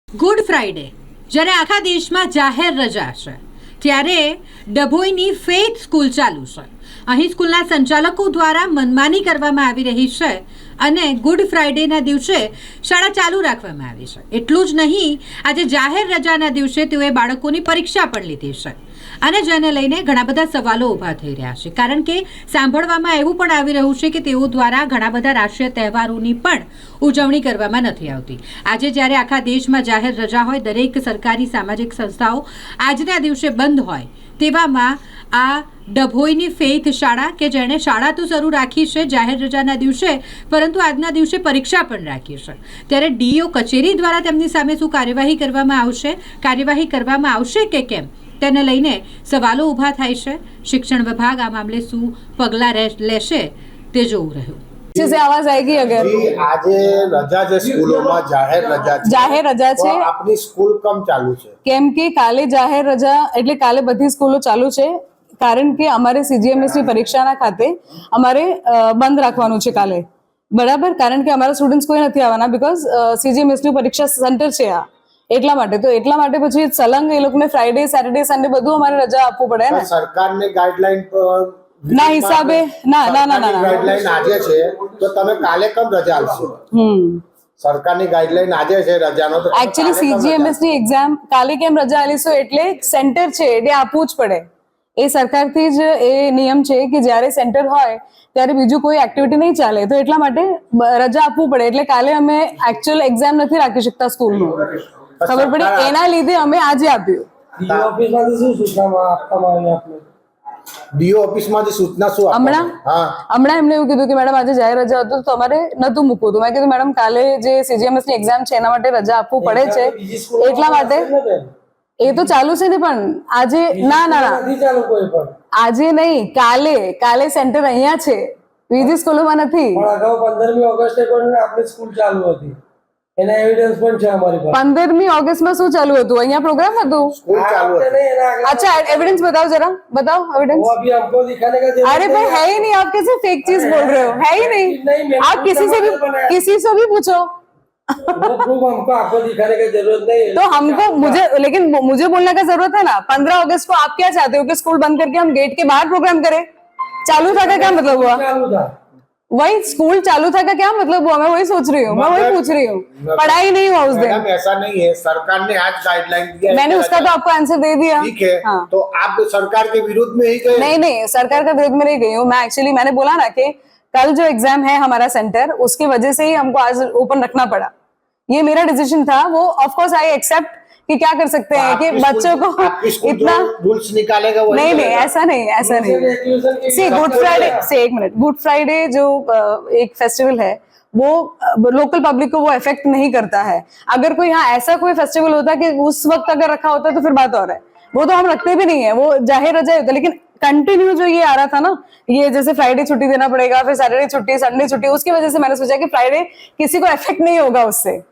Good Friday જ્યારે આખા દેશમાં જાહેર રજા છે ત્યારે ડભોઈની ફેથ સ્કૂલ ચાલુ છે. અહીં સ્કૂલના સંચાલકો દ્વારા મનમાની કરવામાં આવી રહી છે અને ગુડ ફ્રાઈડેના દિવસે શાળા ચાલુ રાખવામાં આવી છે. એટલું જ નહીં, આજે જાહેર રજાના દિવસે તેઓએ બાળકોની પરીક્ષા પણ લીધી છે અને જેને લઈને ઘણા બધા સવાલો ઊભા થઈ રહ્યા છે. કારણ કે સાંભળવામાં એવું પણ આવી રહ્યું છે કે તેઓ દ્વારા ઘણા બધા રાષ્ટ્રીય તહેવારોની પણ ઉજવણી કરવામાં નથી આવતી. આજે જ્યારે આખા દેશમાં જાહેર રજા હોય, દરેક સરકારી સામાજિક સંસ્થાઓ આજના દિવસે બંધ હોય, તેવામાં આ ડભોઈની ફેથ શાળા કે જેણે શાળા તો શરૂ રાખી છે જાહેર રજાના દિવસે, પરંતુ આજના દિવસે પરીક્ષા પણ રાખી છે. ત્યારે ડીઓ કચેરી દ્વારા તેમની સામે શું કાર્યવાહી કરવામાં આવશે કે કેમ, તેને લઈને સવાલો ઊભા થાય છે. શિક્ષણ વિભાગ આ મામલે શું પગલાં લેશે તે જોવું રહ્યું. से आवाज आएगी अगर આજે રજા છે સ્કૂલોમાં, જાહેર રજા છે આપની સ્કૂલ કમ ચાલુ છે? કેમ કે કાલે જાહેર રજા એટલે કાલે બધી સ્કૂલો ચાલુ છે, કારણ કે અમારે CGMS ની પરીક્ષાના ખાતે અમારે બંધ રાખવાનું છે કાલે, બરાબર. કારણ કે અમારા સ્ટુડન્ટ્સ કોઈ નથી આવવાના, બીકોઝ CGMS ની પરીક્ષા સેન્ટર છે આ, એટલા માટે પછી સલંગ એ લોકોને ફ્રાઈડે, સેટરડે, સન્ડે બધું અમારે રજા આપવું પડે ને. સરકારની ગાઈડલાઈન ના હિસાબે ના ગાઈડલાઈન આજે છે તો તમે કાલે કેમ રજા આપશો? સરકારની ગાઈડલાઈન આજે છે રજાનો, તો એકચ્યુઅલી CGMS ની એક્ઝામ કાલે કેમ રજા આલીશું, એટલે સેન્ટર છે એટલે આપવું જ પડે. એ સરકારથી જ એ નિયમ છે કે જ્યારે સેન્ટર હોય ત્યારે બીજું કોઈ એક્ટિવિટી નહીં ચાલે, તો એટલા માટે રજા આપવું પડે. એટલે કાલે અમે એકચ્યુઅલ એક્ઝામ નથી રાખી શકતા સ્કૂલનું, ખબર પડી, એના લીધે અમે આજે આપ્યું. ડીઓ ઓફિસમાંથી સૂચના શું હમણાં એમને એવું કીધું કે મેડમ આજે જાહેર રજા હતું તો અમારે નતું મૂકવું હતું. મેં કીધું મેડમ કાલે જે CGMS ની એક્ઝામ છે એના માટે રજા આપવું પડે છે, એટલા માટે. એ તો ચાલુ છે ને, પણ આજે ના આજે નહીં, કાલે સેન્ટર અહીંયા છે, બીજી સ્કૂલોમાં નથી. 15મી ઓગસ્ટે પણ આપણી સ્કૂલ ચાલુ હતી, એના એવિડન્સ પણ છે અમારી પાસે. 15મી ઓગસ્ટમાં શું ચાલુ હતું? અહીંયા પ્રોગ્રામ હતું, સ્કૂલ ચાલુ હતી. अच्छा एविडेंस बताओ जरा, बताओ एविडेंस. वो अभी हमको दिखाने का जरूरत अरे भाई है ही नहीं, आप कैसे फेक चीज बोल रहे हो? है ही नहीं, आप किसी से भी पूछो. वो प्रूफ हमको आपको दिखाने की जरूरत नहीं है. तो हमको मुझे बोलने का जरूरत है ना. 15 अगस्त को आप क्या चाहते हो कि स्कूल बंद करके हम गेट के बाहर प्रोग्राम करें? चालू था का क्या मतलब हुआ? चालू था वही स्कूल चालू था का क्या मतलब हुआ? मैं वही सोच रही हूँ, मैं वही पूछ रही हूँ. पढ़ाई नहीं हुआ उस दिन. मैडम ऐसा नहीं है, सरकार ने आज गाइडलाइन दिया है, मैंने उसका तो आपको आंसर दे दिया. ठीक है. हाँ. तो आप सरकार के विरुद्ध में ही गए? नहीं, सरकार का विरोध में नहीं गई हूँ मैं. एक्चुअली मैंने बोला ना कि कल जो एग्जाम है हमारा सेंटर, उसकी वजह से ही हमको आज ओपन रखना पड़ा. ये मेरा डिसीजन था. वो ऑफ कोर्स आई एक्सेप्ट कि क्या कर सकते हैं कि बच्चों को इतना रूल्स निकालेगा वही. नहीं, ऐसा नहीं. सी गुड फ्राइडे से एक मिनट, गुड फ्राइडे जो एक फेस्टिवल है वो लोकल पब्लिक को वो इफेक्ट नहीं करता है. अगर कोई यहाँ ऐसा कोई फेस्टिवल होता कि उस वक्त अगर रखा होता तो फिर बात और है. वो तो हम रखते भी नहीं है, वो जाहिर रजा होता. लेकिन कंटिन्यू जो ये आ रहा था ना, ये जैसे फ्राइडे छुट्टी देना पड़ेगा, फिर सैटरडे छुट्टी, संडे छुट्टी, उसकी वजह से मैंने सोचा कि फ्राइडे किसी को इफेक्ट नहीं होगा उससे.